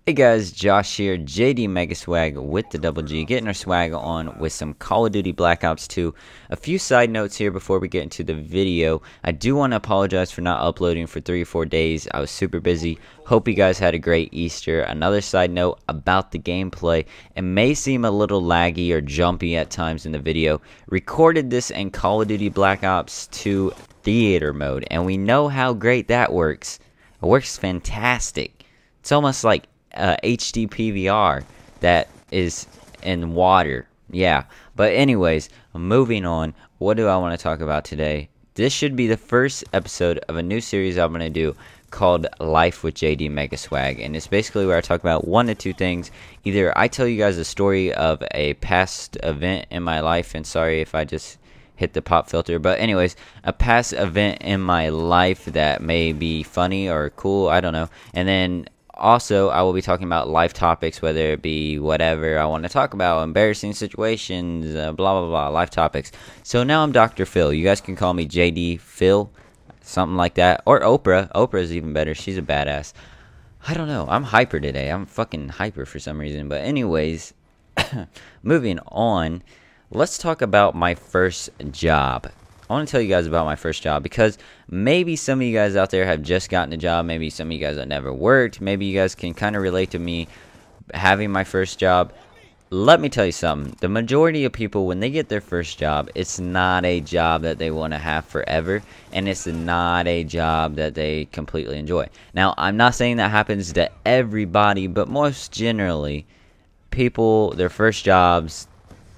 Hey guys, Josh here, JD Mega Swag with the Double G, getting our swag on with some Call of Duty Black Ops 2. A few side notes here before we get into the video. I do want to apologize for not uploading for 3 or 4 days. I was super busy. Hope you guys had a great Easter. Another side note about the gameplay. It may seem a little laggy or jumpy at times in the video. Recorded this in Call of Duty Black Ops 2 theater mode, and we know how great that works. It works fantastic. It's almost like HD PVR that is in water. Yeah, but anyways, moving on. What do I want to talk about today? This should be the first episode of a new series I'm going to do called Life with JD Mega Swag, and it's basically where I talk about one of two things. Either I tell you guys a story of a past event in my life, and sorry if I just hit the pop filter, but anyways, a past event in my life that may be funny or cool, I don't know, and then also, I will be talking about life topics, whether it be whatever I want to talk about, embarrassing situations, blah, blah, blah, life topics. So now I'm Dr. Phil. You guys can call me JD Phil, something like that. Or Oprah. Oprah is even better. She's a badass. I don't know. I'm hyper today. I'm fucking hyper for some reason. But anyways, moving on, let's talk about my first job. I want to tell you guys about my first job because maybe some of you guys out there have just gotten a job. Maybe some of you guys have never worked. Maybe you guys can kind of relate to me having my first job. Let me tell you something. The majority of people, when they get their first job, it's not a job that they want to have forever. And it's not a job that they completely enjoy. Now, I'm not saying that happens to everybody, but most generally, people, their first jobs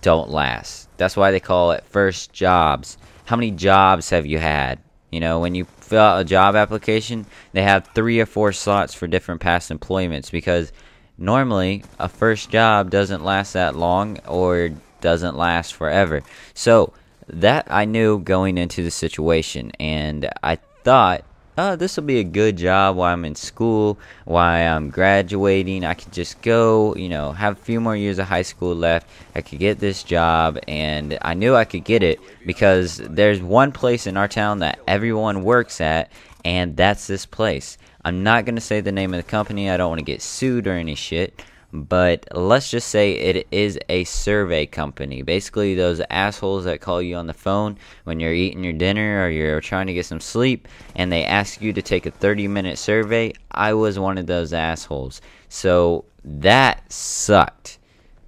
don't last. That's why they call it first jobs. How many jobs have you had? You know, when you fill out a job application, they have 3 or 4 slots for different past employments because normally a first job doesn't last that long or doesn't last forever. So that I knew going into the situation, and I thought, oh, this will be a good job while I'm in school, while I'm graduating. I could just go, you know, have a few more years of high school left. I could get this job, and I knew I could get it because there's one place in our town that everyone works at, and that's this place. I'm not going to say the name of the company. I don't want to get sued or any shit. But let's just say it is a survey company. Basically, those assholes that call you on the phone when you're eating your dinner or you're trying to get some sleep, and they ask you to take a 30-minute survey. I was one of those assholes. So that sucked.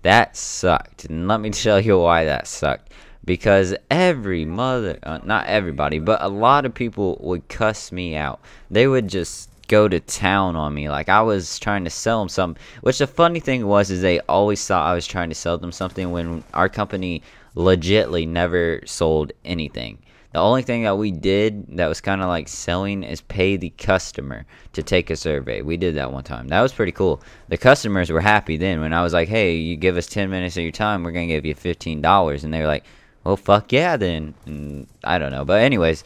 That sucked. And let me tell you why that sucked. Because not everybody, but a lot of people would cuss me out. They would just go to town on me like I was trying to sell them something, which the funny thing was is they always thought I was trying to sell them something when our company legitly never sold anything. The only thing that we did that was kind of like selling is pay the customer to take a survey. We did that one time. That was pretty cool. The customers were happy then when I was like, hey, you give us 10 minutes of your time, we're gonna give you $15, and they were like, well, fuck yeah then. And I don't know, but anyways,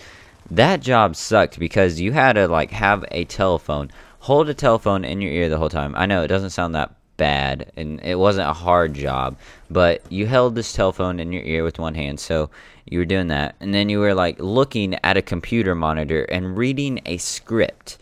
that job sucked because you had to like have a telephone, hold a telephone in your ear the whole time. I know it doesn't sound that bad, and it wasn't a hard job, but you held this telephone in your ear with one hand, so you were doing that, and then you were like looking at a computer monitor and reading a script.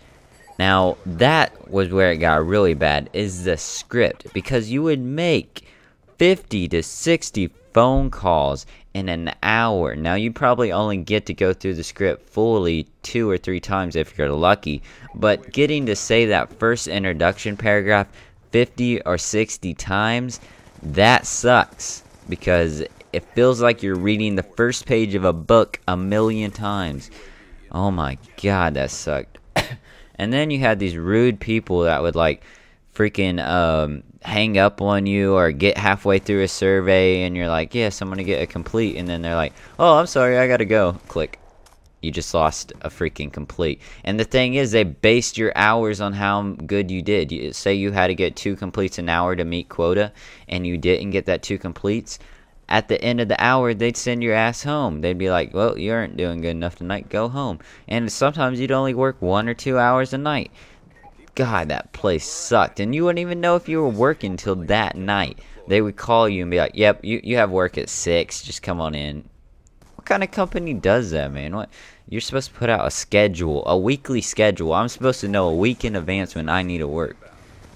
Now that was where it got really bad, is the script, because you would make 50 to 60 phone calls in an hour. Now you probably only get to go through the script fully 2 or 3 times if you're lucky, but getting to say that first introduction paragraph 50 or 60 times, that sucks because it feels like you're reading the first page of a book a million times. Oh my god, that sucked. And then you had these rude people that would like freaking hang up on you or get halfway through a survey and you're like, yes, I'm gonna get a complete, and then they're like, oh, I'm sorry, I gotta go. Click. You just lost a freaking complete. And the thing is, they based your hours on how good you did. Say you had to get 2 completes an hour to meet quota and you didn't get that 2 completes, at the end of the hour they'd send your ass home. They'd be like, well, you aren't doing good enough tonight, go home. And sometimes you'd only work 1 or 2 hours a night. God, that place sucked, and you wouldn't even know if you were working till that night. They would call you and be like, yep, you have work at 6, just come on in. What kind of company does that, man? What? You're supposed to put out a schedule, a weekly schedule. I'm supposed to know a week in advance when I need to work.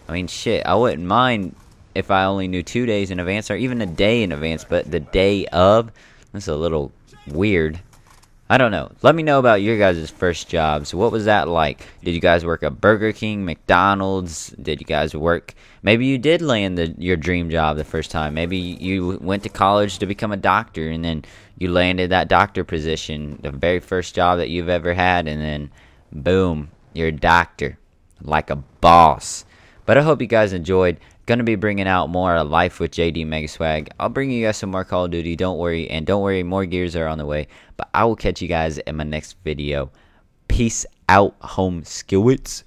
I mean, shit, I wouldn't mind if I only knew 2 days in advance or even a day in advance, but the day of, that's a little weird. I don't know. Let me know about your guys' first jobs. What was that like? Did you guys work at Burger King, McDonald's? Did you guys work? Maybe you did land your dream job the first time. Maybe you went to college to become a doctor, and then you landed that doctor position, the very first job that you've ever had, and then boom, you're a doctor, like a boss. But I hope you guys enjoyed. Gonna be bringing out more Life with JD Megaswag. I'll bring you guys some more Call of Duty, don't worry. And don't worry, more gears are on the way. But I will catch you guys in my next video. Peace out, home skillets.